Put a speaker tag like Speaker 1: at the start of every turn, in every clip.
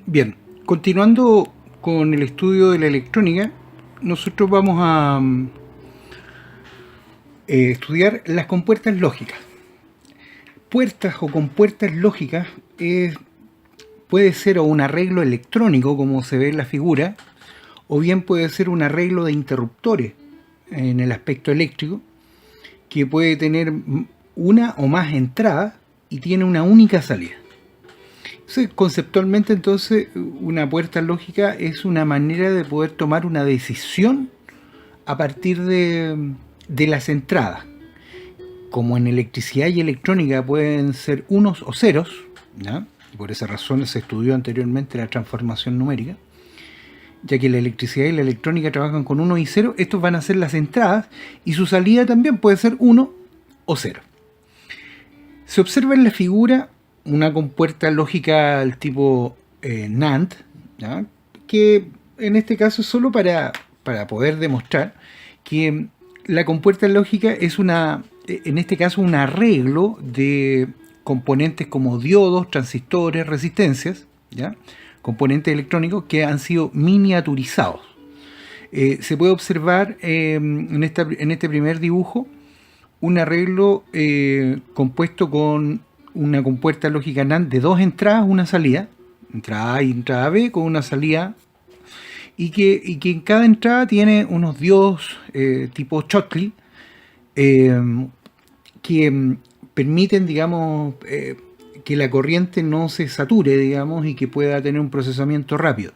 Speaker 1: Bien, continuando con el estudio de la electrónica, nosotros vamos a estudiar las compuertas lógicas. Puertas o compuertas lógicas puede ser o un arreglo electrónico, como se ve en la figura, o bien puede ser un arreglo de interruptores en el aspecto eléctrico, que puede tener una o más entradas y tiene una única salida. Entonces, conceptualmente, entonces, una puerta lógica es una manera de poder tomar una decisión a partir de las entradas. Como en electricidad y electrónica pueden ser unos o ceros, ¿ya? Y por esa razón se estudió anteriormente la transformación numérica, ya que la electricidad y la electrónica trabajan con 1 y 0, estos van a ser las entradas y su salida también puede ser 1 o 0. Se observa en la figura una compuerta lógica del tipo NAND, ¿ya? Que en este caso es solo para poder demostrar que la compuerta lógica es en este caso un arreglo de componentes como diodos, transistores, resistencias, ¿ya? Componentes electrónicos que han sido miniaturizados. Se puede observar en este primer dibujo un arreglo compuesto con una compuerta lógica NAND de 2 entradas, una salida, entrada A y entrada B, con una salida, y que en cada entrada tiene unos diodos tipo Schottky que permiten, digamos, que la corriente no se sature, digamos, y que pueda tener un procesamiento rápido.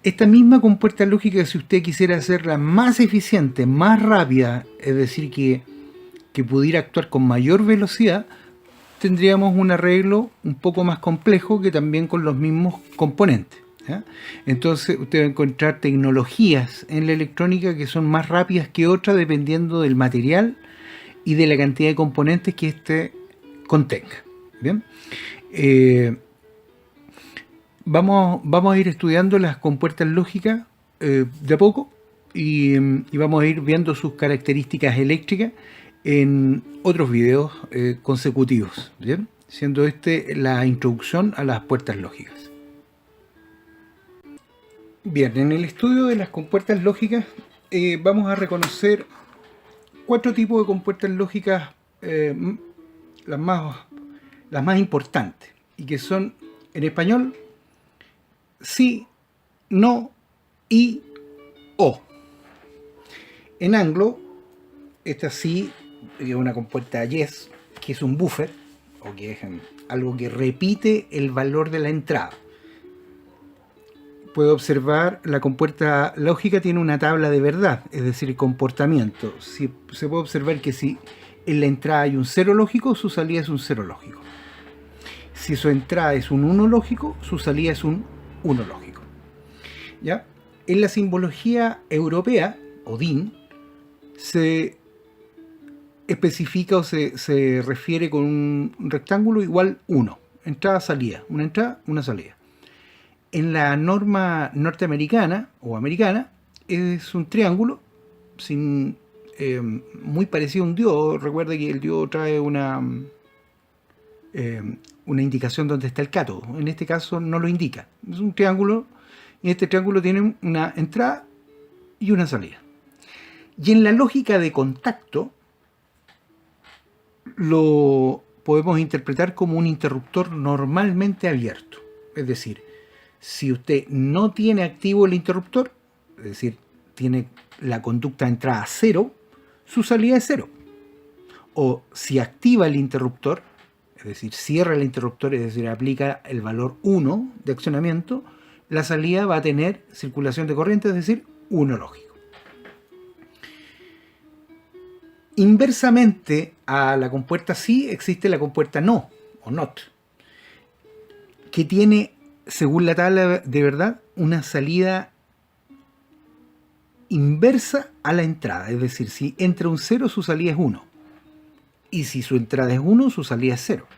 Speaker 1: Esta misma compuerta lógica, si usted quisiera hacerla más eficiente, más rápida, es decir, que pudiera actuar con mayor velocidad, tendríamos un arreglo un poco más complejo que también con los mismos componentes, ¿ya? Entonces usted va a encontrar tecnologías en la electrónica que son más rápidas que otras dependiendo del material y de la cantidad de componentes que éste contenga. Bien, vamos a ir estudiando las compuertas lógicas de a poco y vamos a ir viendo sus características eléctricas en otros videos consecutivos, ¿bien? Siendo la introducción a las puertas lógicas. Bien, en el estudio de las compuertas lógicas vamos a reconocer 4 tipos de compuertas lógicas, las más importantes, y que son, en español, sí, no y o. En anglo, esta sí es una compuerta yes, que es un buffer, o que es algo que repite el valor de la entrada. Puede observar, la compuerta lógica tiene una tabla de verdad, es decir, comportamiento. Se puede observar que si en la entrada hay un 0 lógico, su salida es un 0 lógico. Si su entrada es un 1 lógico, su salida es un 1 lógico. ¿Ya? En la simbología europea, o DIN, se especifica o se refiere con un rectángulo igual 1. Entrada, salida. Una entrada, una salida. En la norma norteamericana o americana es un triángulo muy parecido a un diodo. Recuerda que el diodo trae una indicación donde está el cátodo. En este caso no lo indica. Es un triángulo y este triángulo tiene una entrada y una salida. Y en la lógica de contacto lo podemos interpretar como un interruptor normalmente abierto. Es decir, si usted no tiene activo el interruptor, es decir, tiene la conducta de entrada 0, su salida es 0. O si activa el interruptor, es decir, cierra el interruptor, es decir, aplica el valor 1 de accionamiento, la salida va a tener circulación de corriente, es decir, 1 lógico. Inversamente a la compuerta sí existe la compuerta no, o not, que tiene, según la tabla de verdad, una salida inversa a la entrada. Es decir, si entra un 0, su salida es 1. Y si su entrada es 1, su salida es 0.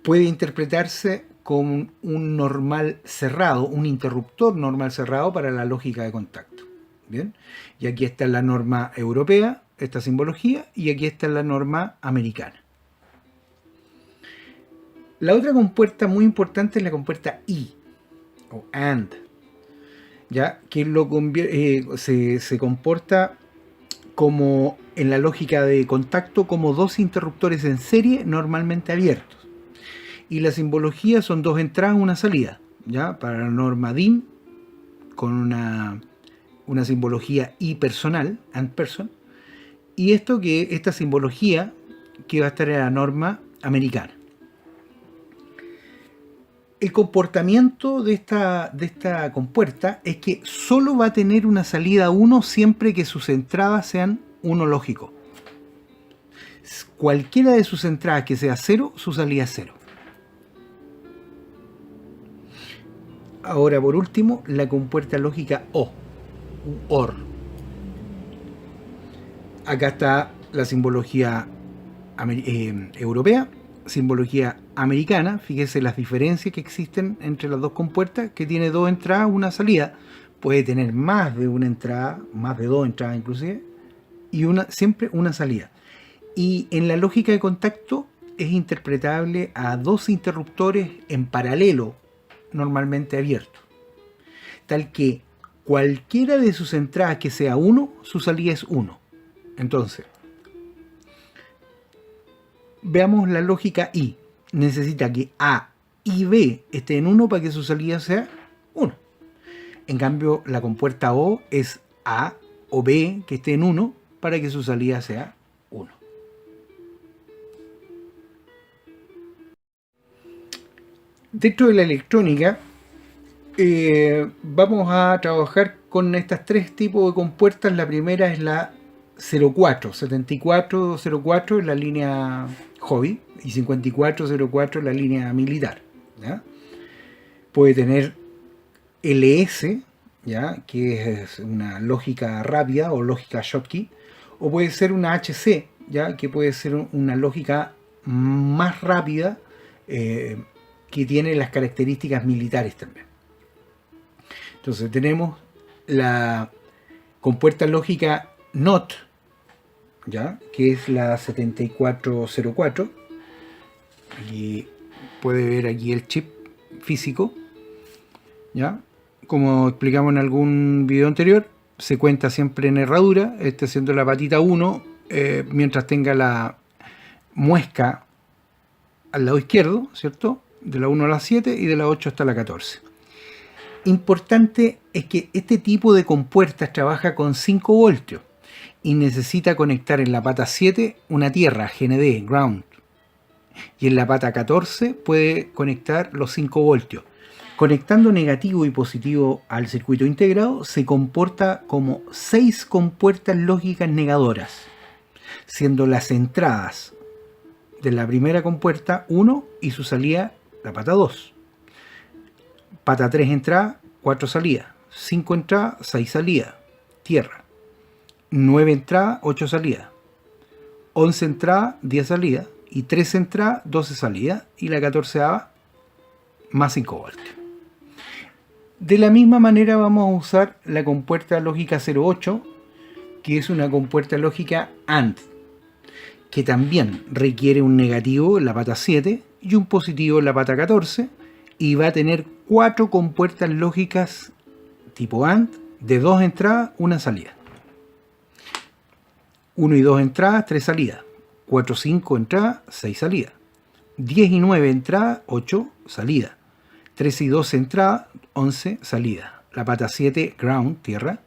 Speaker 1: Puede interpretarse como un normal cerrado, un interruptor normal cerrado para la lógica de contacto. Bien, y aquí está la norma europea, esta simbología, y aquí está la norma americana. La otra compuerta muy importante es la compuerta y o and, ya que se comporta como en la lógica de contacto como dos interruptores en serie normalmente abiertos. Y la simbología son dos entradas, una salida, ya para la norma DIN con una simbología y personal, and person, y esta simbología que va a estar en la norma americana. El comportamiento de esta compuerta es que solo va a tener una salida 1 siempre que sus entradas sean 1 lógico. Cualquiera de sus entradas que sea 0, su salida es 0. Ahora, por último, la compuerta lógica O, OR. Acá está la simbología europea, simbología americana. Fíjese las diferencias que existen entre las dos compuertas, que tiene dos entradas, una salida. Puede tener más de una entrada, más de dos entradas inclusive, y siempre una salida. Y en la lógica de contacto es interpretable a dos interruptores en paralelo, normalmente abiertos, tal que cualquiera de sus entradas que sea 1, su salida es 1. Entonces, veamos la lógica I. Necesita que A y B estén en 1 para que su salida sea 1. En cambio, la compuerta O es A o B que esté en 1 para que su salida sea 1. Dentro de la electrónica, vamos a trabajar con estas tres tipos de compuertas. La primera es la 7404 es la línea hobby y 5404 es la línea militar, ¿ya? Puede tener LS, ¿ya? Que es una lógica rápida o lógica Schottky, o puede ser una HC, ¿ya? Que puede ser una lógica más rápida, que tiene las características militares también. Entonces tenemos la compuerta lógica NOT, ¿ya? Que es la 7404. Y puede ver aquí el chip físico, ¿ya? Como explicamos en algún video anterior, se cuenta siempre en herradura, siendo la patita 1, mientras tenga la muesca al lado izquierdo, ¿cierto? De la 1 a la 7 y de la 8 hasta la 14. Importante es que este tipo de compuertas trabaja con 5 voltios y necesita conectar en la pata 7 una tierra, GND, ground, y en la pata 14 puede conectar los 5 voltios. Conectando negativo y positivo al circuito integrado, se comporta como 6 compuertas lógicas negadoras, siendo las entradas de la primera compuerta 1 y su salida la pata 2. Pata 3 entrada, 4 salidas. 5 entradas, 6 salidas. Tierra. 9 entradas, 8 salidas. 11 entradas, 10 salidas. Y 13 entradas, 12 salidas. Y la 14ª más 5 voltios. De la misma manera vamos a usar la compuerta lógica 08, que es una compuerta lógica AND, que también requiere un negativo en la pata 7 y un positivo en la pata 14, y va a tener 4 compuertas lógicas tipo AND de 2 entradas, 1 salida. 1 y 2 entradas, 3 salidas. 4 y 5 entradas, 6 salidas. 10 y 9 entradas, 8 salidas. 13 y 12 entradas, 11 salidas. La pata 7, ground, tierra.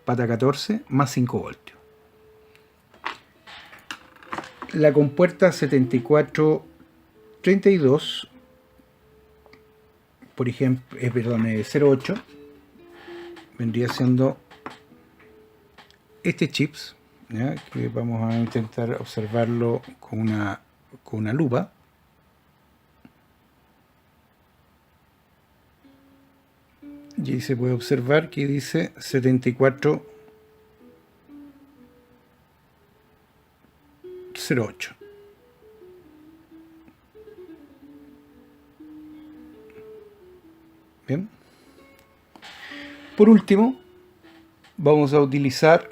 Speaker 1: Pata 14, más 5 voltios. La compuerta 7432, por ejemplo, 08, vendría siendo este chips, ¿ya? Que vamos a intentar observarlo con una lupa. Y ahí se puede observar que dice 7408. Bien. Por último, vamos a utilizar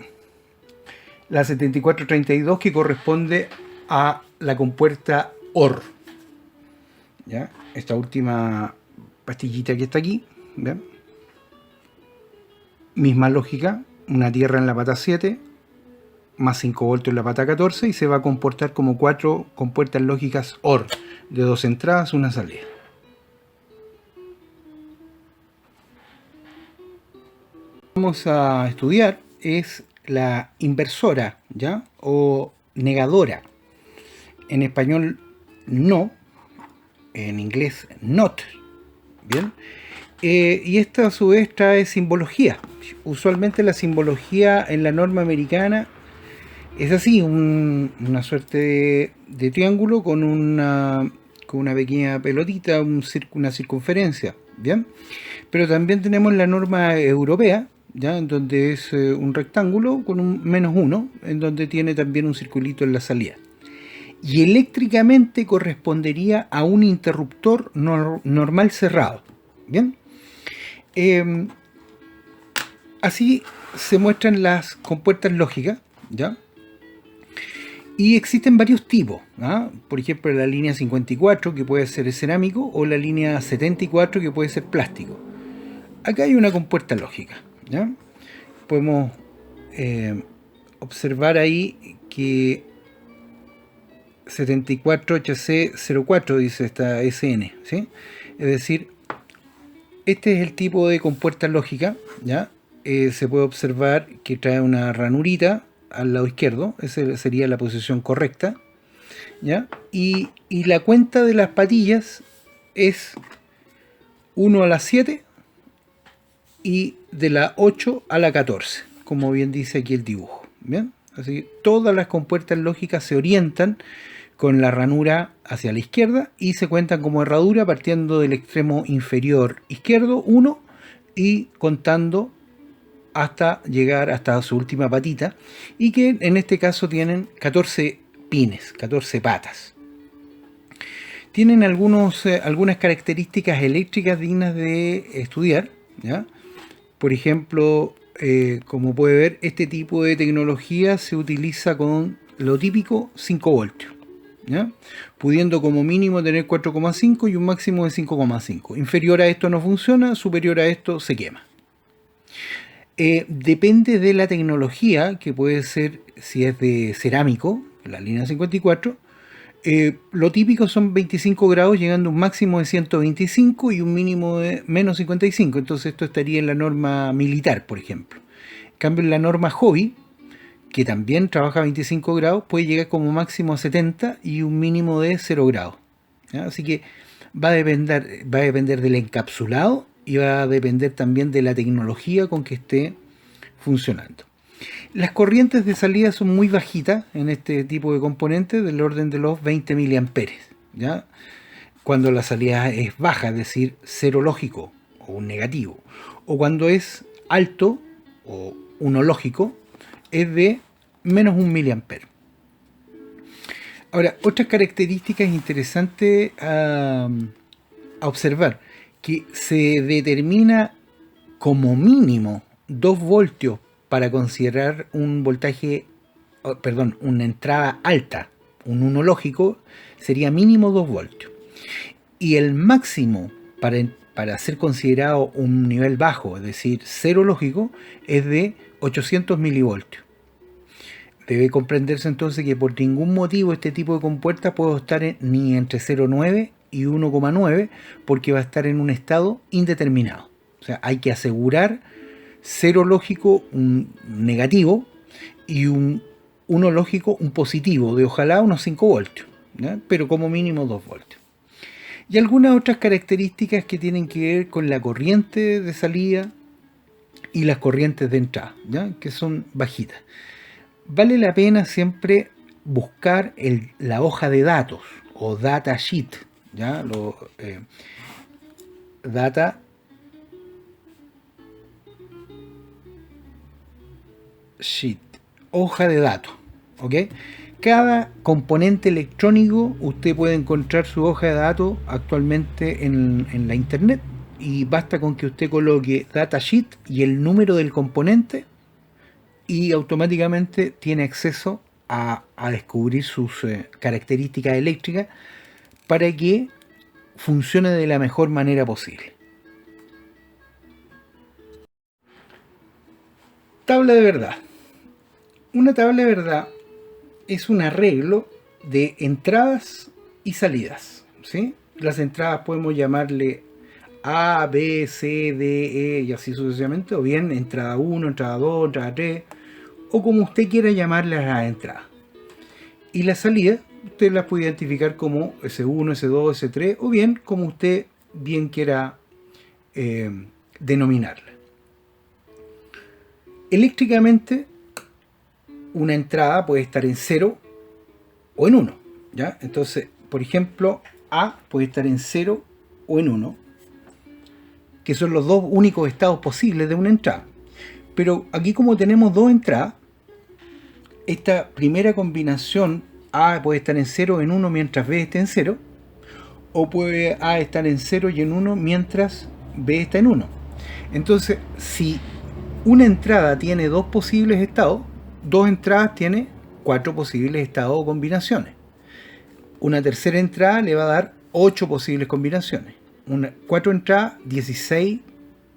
Speaker 1: la 7432, que corresponde a la compuerta OR, ¿ya? Esta última pastillita que está aquí, ¿ya? Misma lógica, una tierra en la pata 7, más 5 voltios en la pata 14, y se va a comportar como 4 compuertas lógicas OR, de 2 entradas, una salida. Vamos a estudiar es la inversora, ¿ya? O negadora. En español no, en inglés not, ¿bien? Y esta a su vez trae simbología. Usualmente la simbología en la norma americana es así, una suerte de triángulo con una pequeña pelotita, una circunferencia, ¿bien? Pero también tenemos la norma europea, ¿ya? En donde es un rectángulo con un -1, en donde tiene también un circulito en la salida. Y eléctricamente correspondería a un interruptor normal cerrado, ¿bien? Así se muestran las compuertas lógicas, ¿ya? Y existen varios tipos, ¿ah? Por ejemplo, la línea 54, que puede ser cerámico, o la línea 74, que puede ser plástico. Acá hay una compuerta lógica, ¿ya? Podemos observar ahí que 74HC04 dice esta SN, ¿sí? Es decir, este es el tipo de compuerta lógica, ¿ya? Se puede observar que trae una ranurita al lado izquierdo, esa sería la posición correcta, ¿ya? Y la cuenta de las patillas es 1 a la 7 y de la 8 a la 14, como bien dice aquí el dibujo, ¿bien? Así que todas las compuertas lógicas se orientan con la ranura hacia la izquierda y se cuentan como herradura partiendo del extremo inferior izquierdo 1 y contando hasta llegar hasta su última patita, y que en este caso tienen 14 pines, 14 patas. Tienen algunas características eléctricas dignas de estudiar, ¿ya? Por ejemplo, como puede ver, este tipo de tecnología se utiliza con lo típico 5 voltios, ¿ya? Pudiendo como mínimo tener 4,5 y un máximo de 5,5. Inferior a esto no funciona, superior a esto se quema. Depende de la tecnología, que puede ser, si es de cerámico, la línea 54, lo típico son 25 grados, llegando a un máximo de 125 y un mínimo de menos 55. Entonces esto estaría en la norma militar, por ejemplo. En cambio, en la norma hobby, que también trabaja a 25 grados, puede llegar como máximo a 70 y un mínimo de 0 grados, ¿ya? Así que va a depender del encapsulado y va a depender también de la tecnología con que esté funcionando. Las corrientes de salida son muy bajitas en este tipo de componentes, del orden de los 20 miliamperes, ¿ya? Cuando la salida es baja, es decir, cero lógico o un negativo, o cuando es alto o uno lógico, es de menos 1 miliamper. Ahora, otras características interesantes a observar, que se determina como mínimo 2 voltios para considerar un voltaje, perdón, una entrada alta, un 1 lógico, sería mínimo 2 voltios. Y el máximo para ser considerado un nivel bajo, es decir, 0 lógico, es de 800 milivoltios. Debe comprenderse entonces que por ningún motivo este tipo de compuertas puede estar ni entre 0,9 y 1,9, porque va a estar en un estado indeterminado. O sea, hay que asegurar 0 lógico un negativo y un 1 lógico un positivo, de ojalá unos 5 voltios, ¿ya? Pero como mínimo 2 voltios. Y algunas otras características que tienen que ver con la corriente de salida y las corrientes de entrada, ¿ya? Que son bajitas. Vale la pena siempre buscar la hoja de datos o data sheet, ¿ya? Data sheet, hoja de datos, ¿ok? Cada componente electrónico usted puede encontrar su hoja de datos actualmente en la internet, y basta con que usted coloque datasheet y el número del componente y automáticamente tiene acceso a descubrir sus características eléctricas para que funcione de la mejor manera posible. Tabla de verdad. Una tabla de verdad es un arreglo de entradas y salidas, ¿sí? Las entradas podemos llamarle A, B, C, D, E y así sucesivamente, o bien entrada 1, entrada 2, entrada 3, o como usted quiera llamarle a las entradas. Y la salida, usted las puede identificar como S1, S2, S3, o bien como usted bien quiera denominarla. Eléctricamente, una entrada puede estar en 0 o en 1, ¿ya? Entonces, por ejemplo, A puede estar en 0 o en 1, que son los dos únicos estados posibles de una entrada. Pero aquí, como tenemos dos entradas, esta primera combinación A puede estar en 0 o en 1 mientras B esté en 0, o puede A estar en 0 y en 1 mientras B está en 1. Entonces, si una entrada tiene dos posibles estados, dos entradas tiene 4 posibles estados o combinaciones. Una tercera entrada le va a dar 8 posibles combinaciones. 4 entradas, 16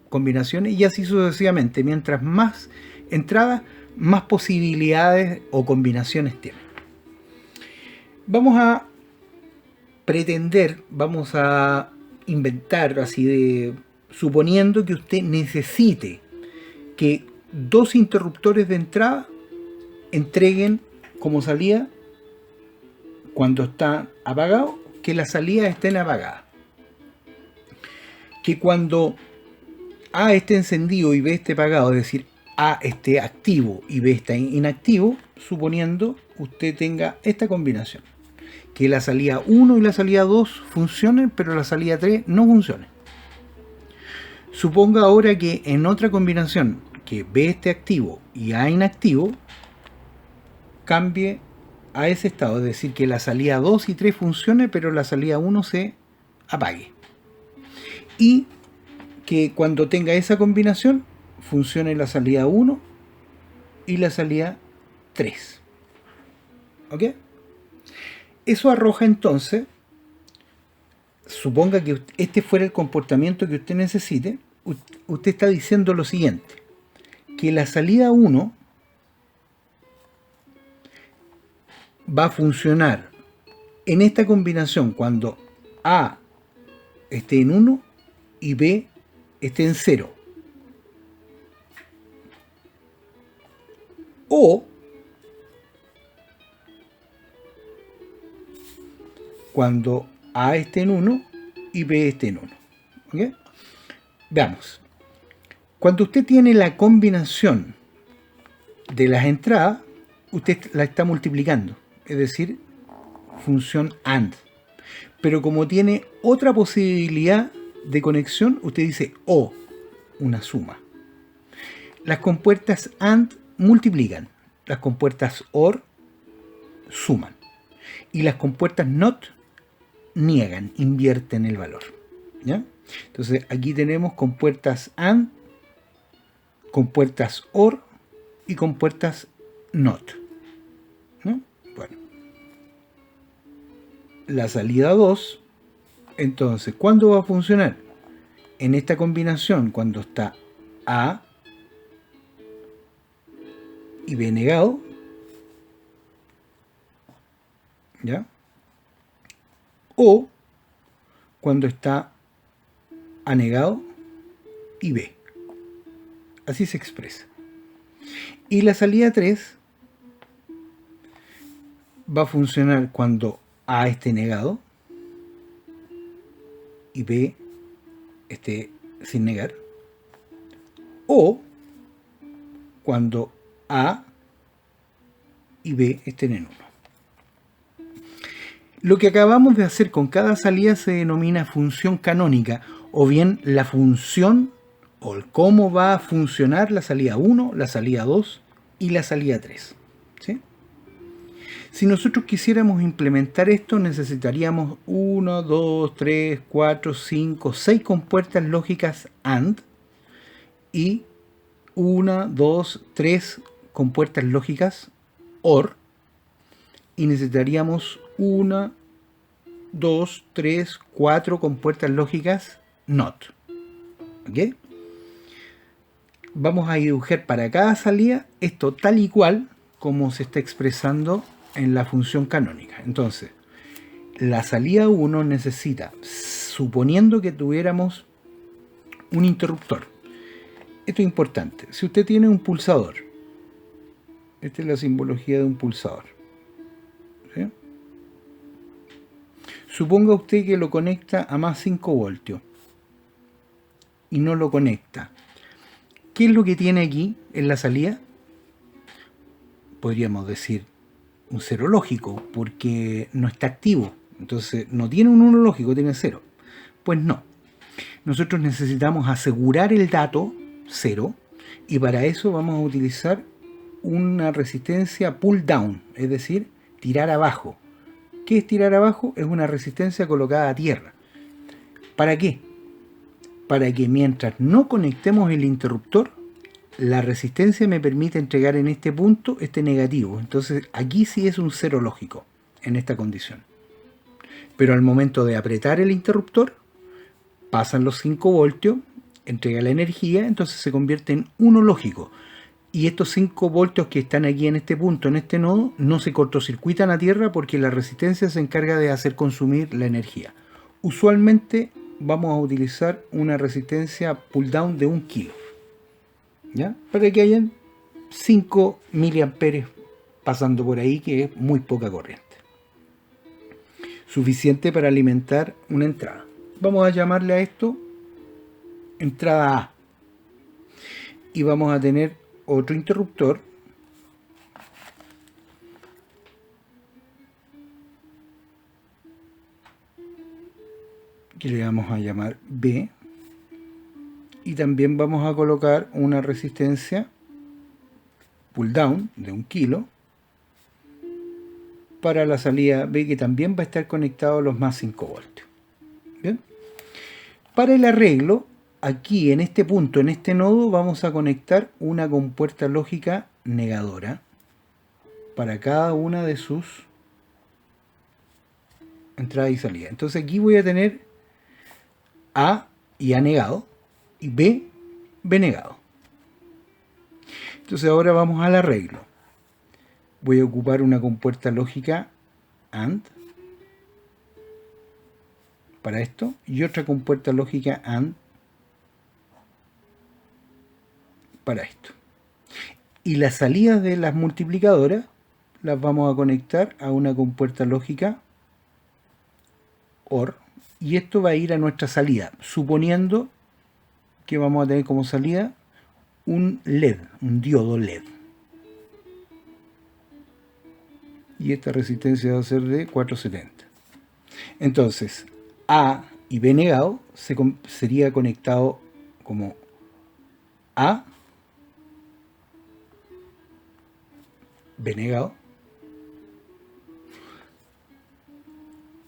Speaker 1: combinaciones, y así sucesivamente. Mientras más entradas, más posibilidades o combinaciones tiene. Vamos a pretender, vamos a inventar así de, suponiendo que usted necesite que dos interruptores de entrada entreguen como salida, cuando está apagado, que las salidas estén apagadas. Que cuando A esté encendido y B esté apagado, es decir, A esté activo y B está inactivo, suponiendo usted tenga esta combinación. Que la salida 1 y la salida 2 funcionen, pero la salida 3 no funcione. Suponga ahora que en otra combinación, que B esté activo y A inactivo, cambie a ese estado, es decir, que la salida 2 y 3 funcione, pero la salida 1 se apague. Y que cuando tenga esa combinación, funcione la salida 1 y la salida 3. ¿Ok? Eso arroja entonces, suponga que este fuera el comportamiento que usted necesite, usted está diciendo lo siguiente, que la salida 1 va a funcionar en esta combinación cuando A esté en 1 y B esté en 0. O cuando A esté en 1 y B esté en 1. ¿Okay? Veamos. Cuando usted tiene la combinación de las entradas, usted la está multiplicando. Es decir, función AND. Pero como tiene otra posibilidad de conexión, usted dice O, una suma. Las compuertas AND multiplican. Las compuertas OR suman. Y las compuertas NOT niegan, invierten el valor. ¿Ya? Entonces aquí tenemos compuertas AND, compuertas OR y compuertas NOT. ¿No? Bueno. La salida 2, entonces, ¿cuándo va a funcionar? En esta combinación, cuando está A y B negado, ¿ya? O cuando está A negado y B. Así se expresa. Y la salida 3 va a funcionar cuando A esté negado y B esté sin negar, o cuando A y B estén en 1. Lo que acabamos de hacer con cada salida se denomina función canónica, o bien la función o el cómo va a funcionar la salida 1, la salida 2 y la salida 3. ¿Sí? Si nosotros quisiéramos implementar esto, necesitaríamos 1, 2, 3, 4, 5, 6 compuertas lógicas AND y 1, 2, 3 compuertas lógicas OR, y necesitaríamos 1, 2, 3, 4 compuertas lógicas NOT. ¿Ok? Vamos a dibujar para cada salida esto tal y cual como se está expresando en la función canónica. Entonces, la salida 1 necesita, suponiendo que tuviéramos un interruptor. Esto es importante. Si usted tiene un pulsador, esta es la simbología de un pulsador. ¿Sí? Suponga usted que lo conecta a más 5 voltios y no lo conecta. ¿Qué es lo que tiene aquí en la salida? Podríamos decir un cero lógico, porque no está activo. Entonces no tiene un 1 lógico, tiene 0. Pues no. Nosotros necesitamos asegurar el dato 0 y para eso vamos a utilizar una resistencia pull down, es decir, tirar abajo. ¿Qué es tirar abajo? Es una resistencia colocada a tierra. ¿Para qué? Para que mientras no conectemos el interruptor, la resistencia me permite entregar en este punto este negativo. Entonces aquí sí es un cero lógico en esta condición. Pero al momento de apretar el interruptor, pasan los 5 voltios, entrega la energía, entonces se convierte en 1 lógico. Y estos 5 voltios que están aquí en este punto, en este nodo, no se cortocircuitan a tierra porque la resistencia se encarga de hacer consumir la energía. Usualmente vamos a utilizar una resistencia pull down de 1 kilo. ¿Ya? Para que hayan 5 miliamperes pasando por ahí, que es muy poca corriente. Suficiente para alimentar una entrada. Vamos a llamarle a esto entrada A. Y vamos a tener otro interruptor que le vamos a llamar B. Y también vamos a colocar una resistencia pull down de 1 kilo para la salida B, que también va a estar conectado a los más 5 voltios. Bien. Para el arreglo, aquí en este punto, en este nodo, vamos a conectar una compuerta lógica negadora para cada una de sus entradas y salidas. Entonces aquí voy a tener A y A negado y B negado. Entonces ahora vamos al arreglo. Voy a ocupar una compuerta lógica AND para esto y otra compuerta lógica AND para esto. Y las salidas de las multiplicadoras las vamos a conectar a una compuerta lógica OR y esto va a ir a nuestra salida, suponiendo que vamos a tener como salida un LED, un diodo LED. Y esta resistencia va a ser de 470. Entonces, A y B negado sería conectado como A, B negado,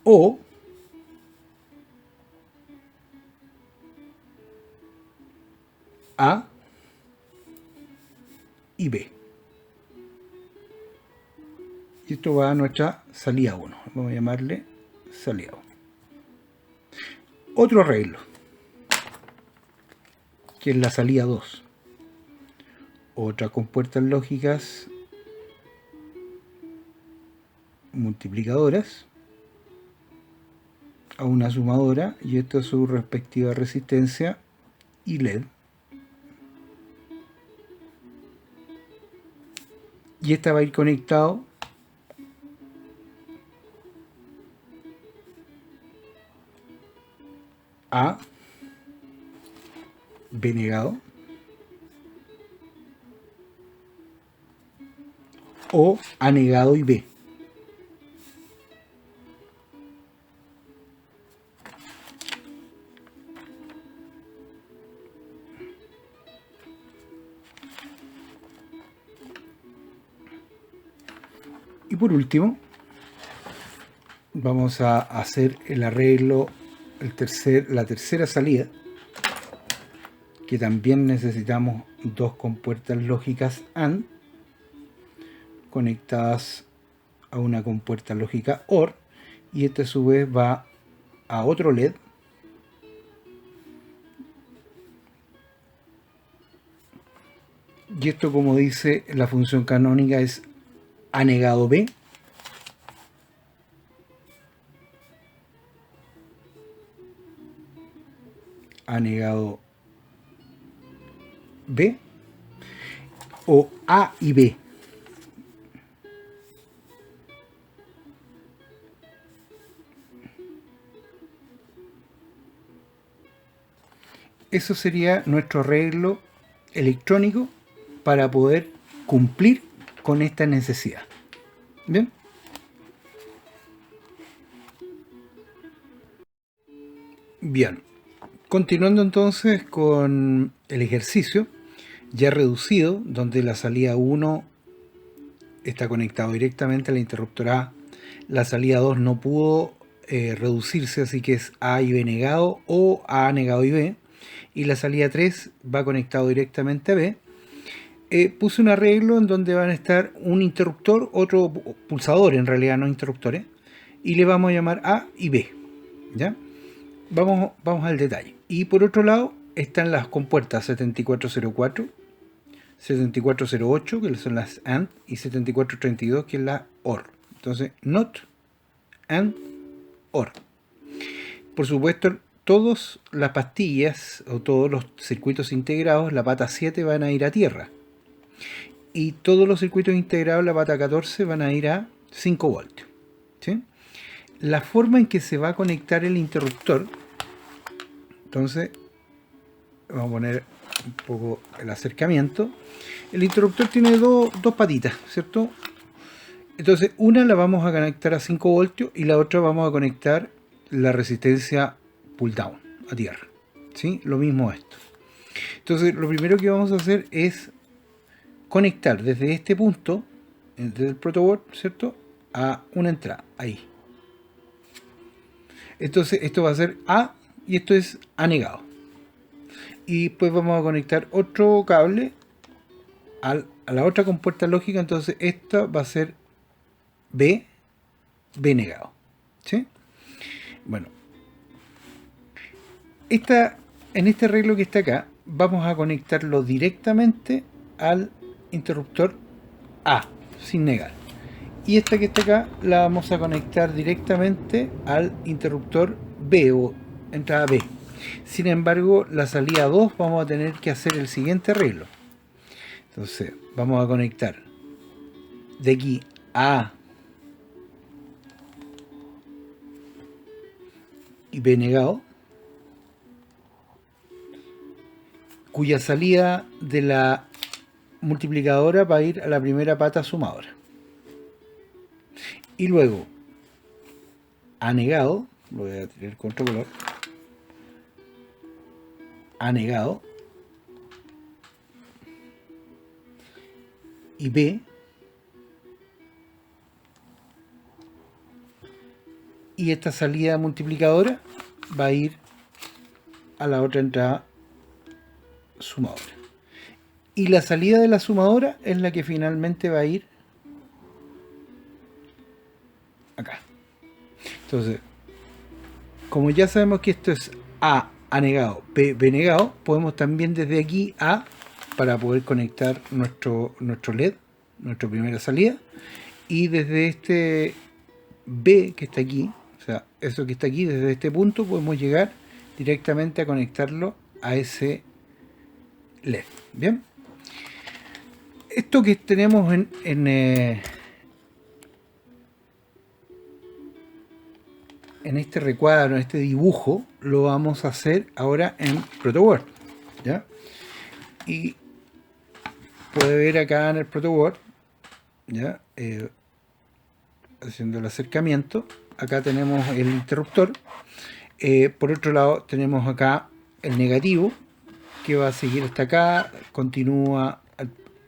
Speaker 1: o A y B. Y esto va a nuestra salida 1. Vamos a llamarle salida 1. Otro arreglo, que es la salida 2. Otras compuertas lógicas multiplicadoras a una sumadora y esta es su respectiva resistencia y LED. Y esta va a ir conectado a B negado o A negado y B. Y por último, vamos a hacer el arreglo, la tercera salida, que también necesitamos dos compuertas lógicas AND conectadas a una compuerta lógica OR, y este a su vez va a otro LED, y esto, como dice la función canónica, es A negado B, A negado B, o A y B. Eso sería nuestro arreglo electrónico para poder cumplir con esta necesidad. Bien. Bien. Continuando entonces con el ejercicio ya reducido, donde la salida 1 está conectado directamente a la interruptora A, la salida 2 no pudo reducirse, así que es A y B negado o A negado y B, y la salida 3 va conectado directamente a B. Puse un arreglo en donde van a estar un interruptor, otro pulsador, en realidad no interruptores, y le vamos a llamar A y B, ¿ya? Vamos al detalle. Y por otro lado están las compuertas 7404, 7408, que son las AND, y 7432, que es la OR. Entonces, NOT, AND, OR. Por supuesto, todas las pastillas o todos los circuitos integrados, la pata 7 van a ir a tierra. Y todos los circuitos integrados, la pata 14, van a ir a 5 voltios. ¿Sí? La forma en que se va a conectar el interruptor, entonces, vamos a poner un poco el acercamiento. El interruptor tiene dos patitas, ¿cierto? Entonces, una la vamos a conectar a 5 voltios y la otra vamos a conectar la resistencia pull down, a tierra. ¿Sí? Lo mismo esto. Entonces, lo primero que vamos a hacer es conectar desde este punto, desde el protoboard, ¿cierto?, a una entrada, ahí. Entonces, esto va a ser A y esto es A negado. Y después vamos a conectar otro cable a la otra compuerta lógica, entonces esta va a ser B negado. ¿Sí? Bueno, en este arreglo que está acá, vamos a conectarlo directamente al interruptor A, sin negar. Y esta que está acá la vamos a conectar directamente al interruptor B o entrada B. Sin embargo, la salida 2 vamos a tener que hacer el siguiente arreglo. Entonces, vamos a conectar de aquí A y B negado, cuya salida de la multiplicadora va a ir a la primera pata sumadora. Y luego A negado, lo voy a tener con otro color, A negado y B, y esta salida multiplicadora va a ir a la otra entrada sumadora. Y la salida de la sumadora es la que finalmente va a ir acá. Entonces, como ya sabemos que esto es A negado, B negado, podemos también desde aquí A, para poder conectar nuestro LED, nuestra primera salida, y desde este B que está aquí, o sea, eso que está aquí, desde este punto podemos llegar directamente a conectarlo a ese LED. Bien, esto que tenemos en este recuadro, en este dibujo, lo vamos a hacer ahora en ProtoWord, ¿ya? Y puede ver acá en el ProtoWord, ¿ya? Haciendo el acercamiento, acá tenemos el interruptor. Por otro lado tenemos acá el negativo, que va a seguir hasta acá, continúa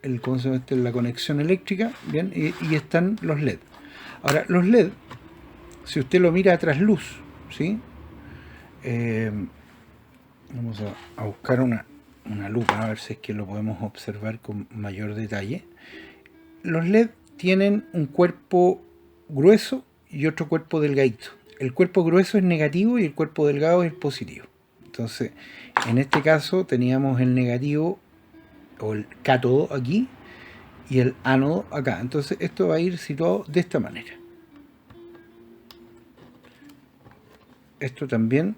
Speaker 1: la conexión eléctrica, bien, y están los LED. Ahora, los LED, si usted lo mira a trasluz, ¿sí? Vamos a buscar una lupa a ver si es que lo podemos observar con mayor detalle. Los LED tienen un cuerpo grueso y otro cuerpo delgadito. El cuerpo grueso es negativo y el cuerpo delgado es el positivo. Entonces, en este caso teníamos el negativo o el cátodo aquí y el ánodo acá. Entonces esto va a ir situado de esta manera. Esto también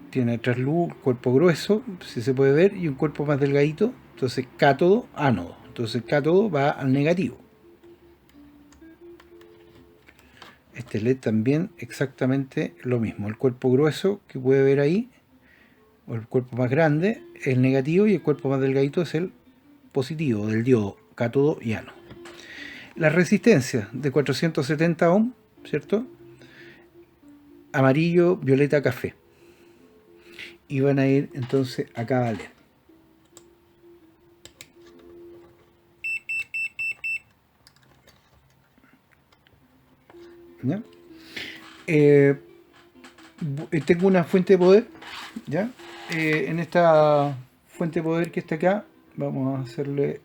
Speaker 1: tiene trasluz, cuerpo grueso, si se puede ver, y un cuerpo más delgadito. Entonces cátodo, ánodo. Entonces el cátodo va al negativo. Este LED también exactamente lo mismo. El cuerpo grueso que puede ver ahí, o el cuerpo más grande, es el negativo, y el cuerpo más delgadito es el positivo del diodo, cátodo y ánodo. La resistencia de 470 ohm, ¿cierto? Amarillo, violeta, café. Y van a ir entonces a cada LED. ¿Ya? Tengo una fuente de poder, ¿ya? En esta fuente de poder que está acá, vamos a hacerle,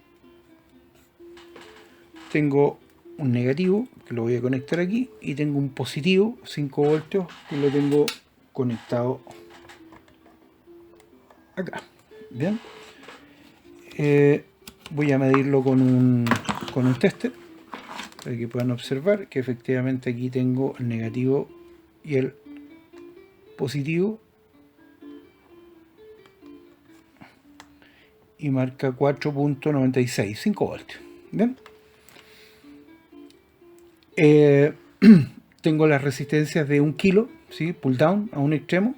Speaker 1: tengo un negativo que lo voy a conectar aquí, y tengo un positivo 5 voltios que lo tengo conectado acá. Bien, voy a medirlo con un tester para que puedan observar que efectivamente aquí tengo el negativo y el positivo, y marca 4.96, 5 voltios. Bien, tengo las resistencias de 1 kilo, ¿sí? Pull down a un extremo,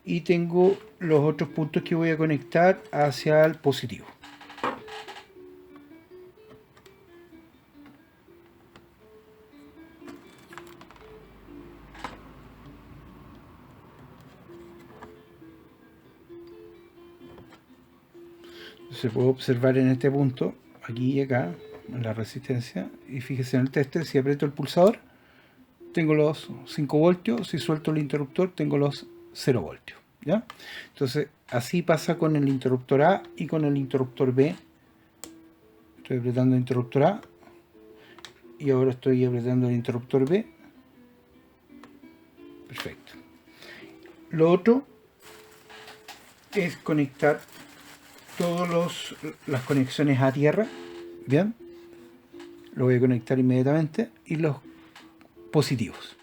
Speaker 1: y tengo los otros puntos que voy a conectar hacia el positivo. Se puede observar en este punto, aquí y acá, en la resistencia, y fíjese en el tester, si aprieto el pulsador tengo los 5 voltios, si suelto el interruptor tengo los 0 voltios, ¿ya? Entonces así pasa con el interruptor A y con el interruptor B. Estoy apretando el interruptor A y ahora estoy apretando el interruptor B. Perfecto. Lo otro es conectar todas las conexiones a tierra. Bien, lo voy a conectar inmediatamente, y los positivos.